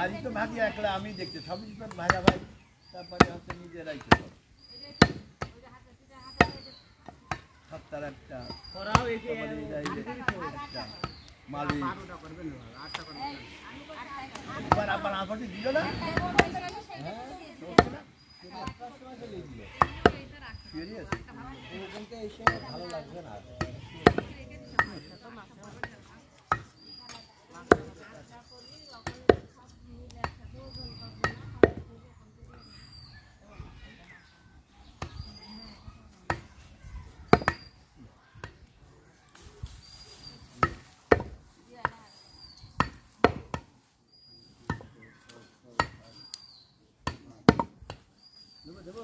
বাড়ি তো ভাগি একলা আমি দেখতে সবই তো ভাইরা ভাই তারপরে হচ্ছে নিজেরাই তো সপ্তাহ একটা মালিক আবার আমাকে দিল না ভালো লাগবে না দেবো